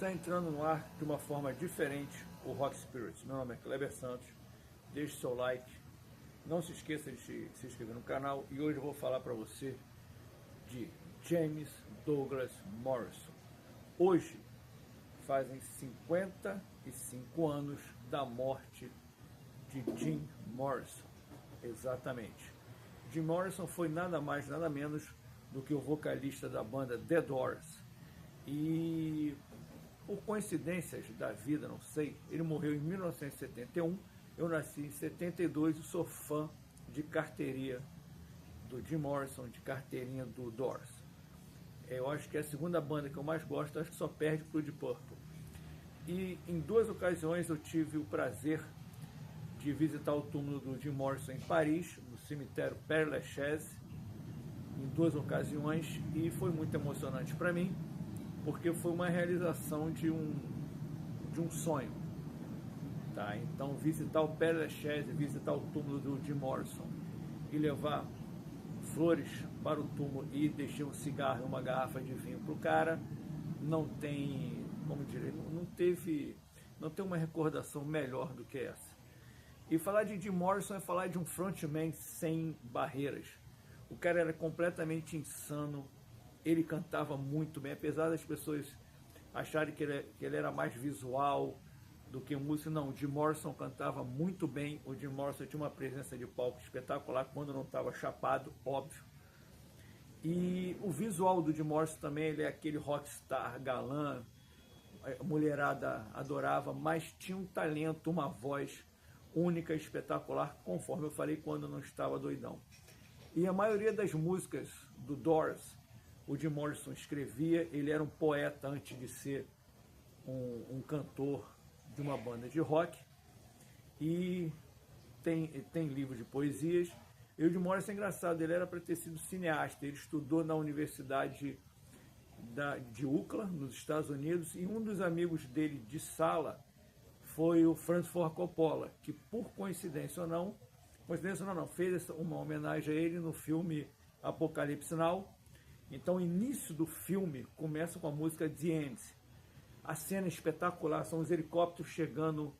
Está entrando no ar de uma forma diferente o Rock Spirit. Meu nome é Kleber Santos. Deixe seu like. Não se esqueça de se inscrever no canal. E hoje eu vou falar para você de James Douglas Morrison. Hoje fazem 55 anos da morte de Jim Morrison. Exatamente. Jim Morrison foi nada mais, nada menos do que o vocalista da banda The Doors. E por coincidências da vida, não sei, ele morreu em 1971, eu nasci em 72 e sou fã de carteirinha do Jim Morrison, de carteirinha do Doors. Eu acho que é a segunda banda que eu mais gosto, acho que só perde pro Deep Purple. E em duas ocasiões eu tive o prazer de visitar o túmulo do Jim Morrison em Paris, no cemitério Père Lachaise, em duas ocasiões, e foi muito emocionante para mim, porque foi uma realização de um sonho. Tá? Então, visitar o Père Lachaise, visitar o túmulo do Jim Morrison e levar flores para o túmulo e deixar um cigarro e uma garrafa de vinho para o cara, não tem, como dizer, não tem uma recordação melhor do que essa. E falar de Jim Morrison é falar de um frontman sem barreiras. O cara era completamente insano, ele cantava muito bem, apesar das pessoas acharem que ele era mais visual do que música. Não, o Jim Morrison cantava muito bem, o Jim Morrison tinha uma presença de palco espetacular quando não estava chapado, óbvio. E o visual do Jim Morrison também, ele é aquele rockstar galã, a mulherada adorava, mas tinha um talento, uma voz única, espetacular, conforme eu falei, quando não estava doidão. E a maioria das músicas do Doors, o Jim Morrison escrevia. Ele era um poeta antes de ser um cantor de uma banda de rock, e tem livro de poesias. E o Jim Morrison é engraçado, ele era para ter sido cineasta, ele estudou na Universidade de UCLA, nos Estados Unidos, e um dos amigos dele de sala foi o Francis Ford Coppola, que por coincidência ou não, fez uma homenagem a ele no filme Apocalipse Now. Então o início do filme começa com a música The End. A cena espetacular, são os helicópteros chegando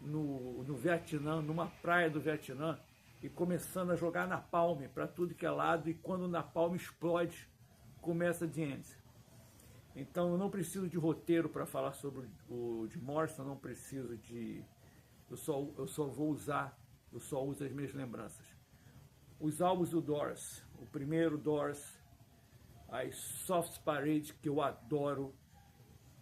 no Vietnã, numa praia do Vietnã, e começando a jogar napalm para tudo que é lado, e quando o napalm explode, começa The End. Então eu não preciso de roteiro para falar sobre o Jim Morrison, não preciso de... Eu só uso as minhas lembranças. Os álbuns do Doors, o primeiro Doors, as Soft Parade, que eu adoro.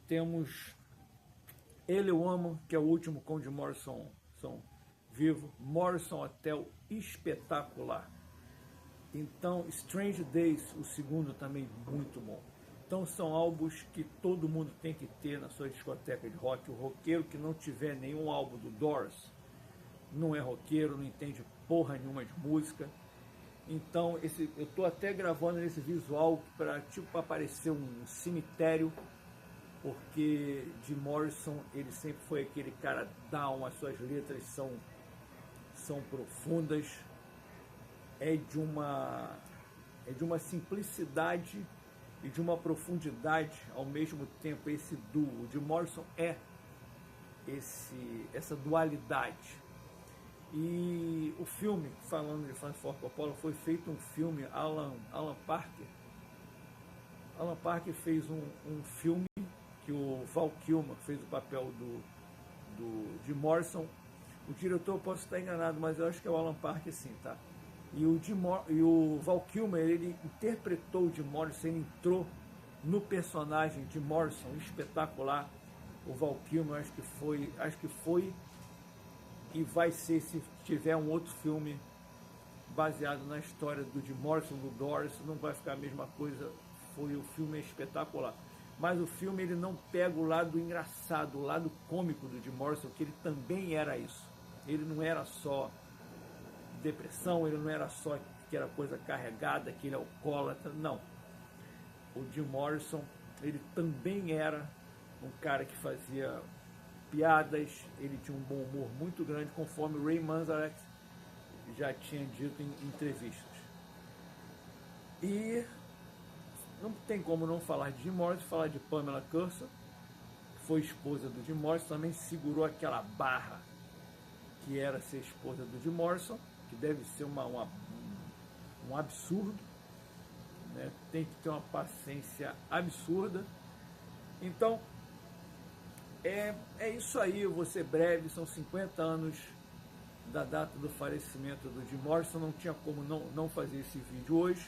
Temos Ele Eu Amo, que é o último com o Jim Morrison vivo. Morrison Hotel, espetacular. Então, Strange Days, o segundo também muito bom. Então são álbuns que todo mundo tem que ter na sua discoteca de rock. O roqueiro que não tiver nenhum álbum do Doors não é roqueiro, não entende porra nenhuma de música. Então eu tô até gravando esse visual para tipo aparecer um cemitério, porque Jim Morrison, ele sempre foi aquele cara down, as suas letras são profundas, é de uma simplicidade e de uma profundidade ao mesmo tempo, esse duo. O Jim Morrison é essa dualidade. E o filme, falando de Francis Ford Coppola, foi feito um filme, Alan Parker. Alan Parker fez um filme que o Val Kilmer fez o papel de Morrison. O diretor, eu posso estar enganado, mas eu acho que é o Alan Parker, sim, tá? E o Val Kilmer, ele interpretou o Jim Morrison, ele entrou no personagem de Morrison, espetacular. O Val Kilmer, acho que foi e vai ser, se tiver um outro filme baseado na história do Jim Morrison, do Doors, não vai ficar a mesma coisa. O filme é espetacular. Mas o filme, ele não pega o lado engraçado, o lado cômico do Jim Morrison, que ele também era isso. Ele não era só depressão, ele não era só que era coisa carregada, que ele é alcoólatra, não. O Jim Morrison, ele também era um cara que fazia piadas, ele tinha um bom humor muito grande, conforme o Ray Manzarek já tinha dito em entrevistas. E não tem como não falar de Jim Morrison, falar de Pamela Curson, foi esposa do Jim Morrison, também segurou aquela barra que era ser esposa do Jim Morrison, que deve ser um absurdo, né? Tem que ter uma paciência absurda. Então, é isso aí, eu vou ser breve, são 50 anos da data do falecimento do Jim Morrison, não tinha como não fazer esse vídeo hoje.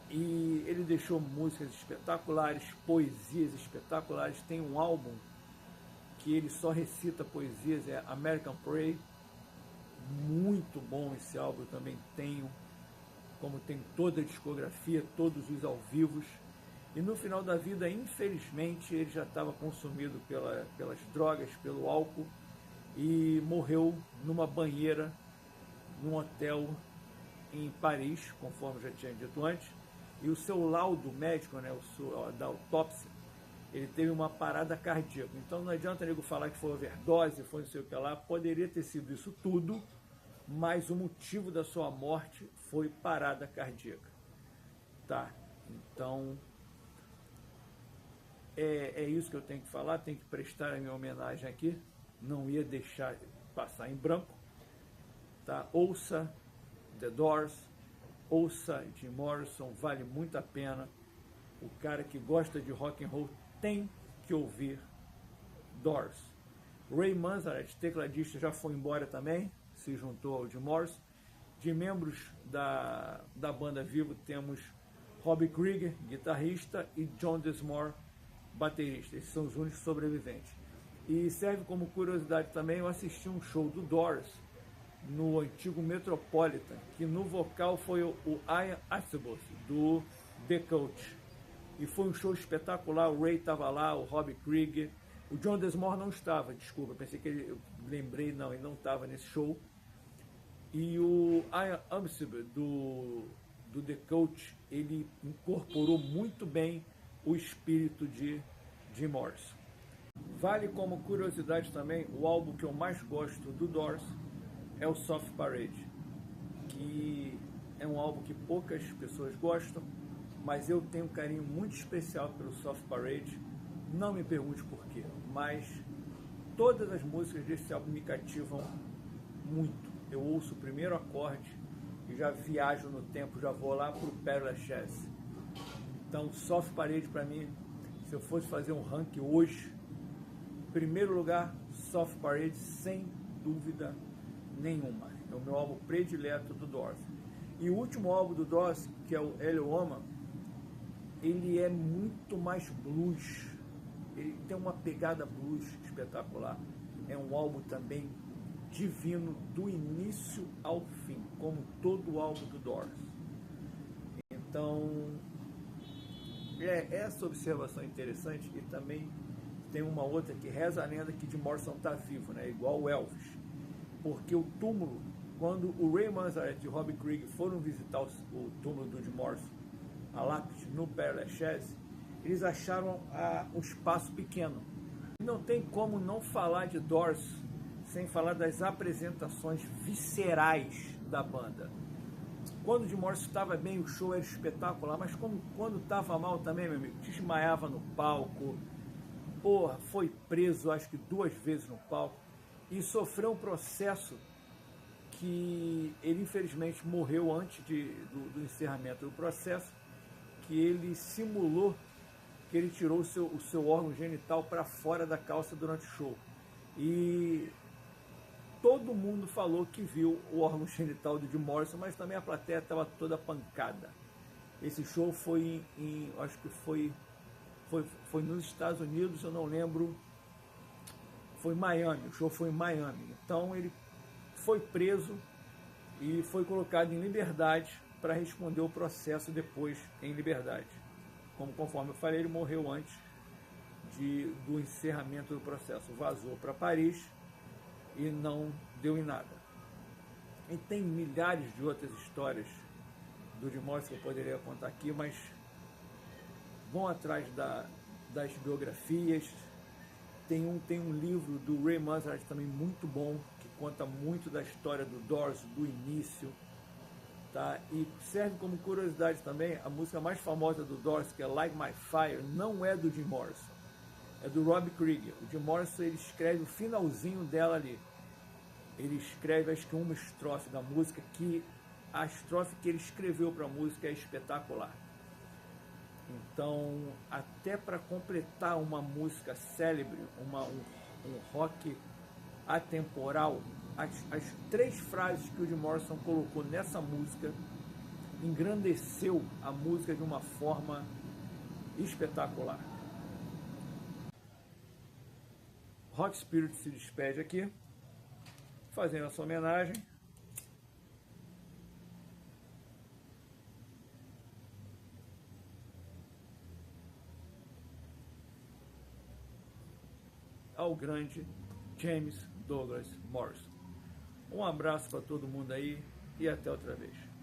E ele deixou músicas espetaculares, poesias espetaculares. Tem um álbum que ele só recita poesias, é American Pray, muito bom esse álbum, eu também tenho, como tem toda a discografia, todos os ao vivos. E no final da vida, infelizmente, ele já estava consumido pelas drogas, pelo álcool, e morreu numa banheira, num hotel em Paris, conforme eu já tinha dito antes. E o seu laudo médico, né, da autópsia, ele teve uma parada cardíaca. Então não adianta nego falar que foi overdose, foi não sei o que lá, poderia ter sido isso tudo, mas o motivo da sua morte foi parada cardíaca. Tá? Então, é isso que eu tenho que falar, tenho que prestar a minha homenagem aqui, não ia deixar passar em branco. Tá? Ouça The Doors, ouça Jim Morrison, vale muito a pena. O cara que gosta de rock and roll tem que ouvir Doors. Ray Manzarek, tecladista, já foi embora também, se juntou ao Jim Morrison. De membros da banda vivo temos Robbie Krieger, guitarrista, e John Densmore, baterista. Esses são os únicos sobreviventes. E serve como curiosidade também, eu assisti um show do Doors no antigo Metropolitan, que no vocal foi o Ian Astbury, do The Coach. E foi um show espetacular, o Ray estava lá, o Robbie Krieger, o John Densmore não estava, desculpa, pensei que ele, eu lembrei, não, ele não estava nesse show. E o Ian Astbury, do The Coach, ele incorporou muito bem o espírito de Jim Morrison. Vale como curiosidade também, o álbum que eu mais gosto do Doors é o Soft Parade, que é um álbum que poucas pessoas gostam, mas eu tenho um carinho muito especial pelo Soft Parade. Não me pergunte por quê, mas todas as músicas desse álbum me cativam muito. Eu ouço o primeiro acorde e já viajo no tempo, já vou lá pro Père Lachaise. Então, Soft Parade para mim, se eu fosse fazer um ranking hoje, em primeiro lugar, Soft Parade, sem dúvida nenhuma. É o meu álbum predileto do Doors. E o último álbum do Doors, que é o Hello Woman, ele é muito mais blues. Ele tem uma pegada blues espetacular. É um álbum também divino do início ao fim, como todo o álbum do Doors. Então, essa observação é interessante. E também tem uma outra que reza a lenda que Jim Morrison está vivo, né? Igual o Elvis. Porque o túmulo, quando o Ray Manzarek e o Robbie Krieger foram visitar o túmulo do Jim Morrison, a lápide no Père Lachaise, eles acharam um espaço pequeno. Não tem como não falar de Doors sem falar das apresentações viscerais da banda. Quando o Jim Morrison estava bem, o show era espetacular, mas quando estava mal também, meu amigo, desmaiava no palco, porra, foi preso acho que 2 vezes no palco, e sofreu um processo que ele infelizmente morreu antes do encerramento do processo, que ele simulou que ele tirou o seu órgão genital para fora da calça durante o show. E todo mundo falou que viu o órgão genital do Jim Morrison, mas também a plateia estava toda pancada. Esse show foi acho que foi nos Estados Unidos, eu não lembro, foi Miami, o show foi em Miami. Então ele foi preso e foi colocado em liberdade para responder o processo depois em liberdade. Conforme eu falei, ele morreu antes do encerramento do processo. Vazou para Paris e não deu em nada. E tem milhares de outras histórias do Jim Morrison que eu poderia contar aqui, mas vão atrás das biografias. Tem um livro do Ray Manzarek também muito bom, que conta muito da história do Doors, do início. Tá? E serve como curiosidade também, a música mais famosa do Doors, que é Like My Fire, não é do Jim Morrison. é do Rob Krieger. O Jim Morrison, ele escreve o finalzinho dela ali. Ele escreve, acho que uma estrofe da música, que a estrofe que ele escreveu para a música é espetacular. Então, até para completar uma música célebre, um rock atemporal, as 3 frases que o Jim Morrison colocou nessa música engrandeceu a música de uma forma espetacular. Rock Spirit se despede aqui, fazendo essa homenagem. Ao grande James Douglas Morrison. Um abraço para todo mundo aí e até outra vez.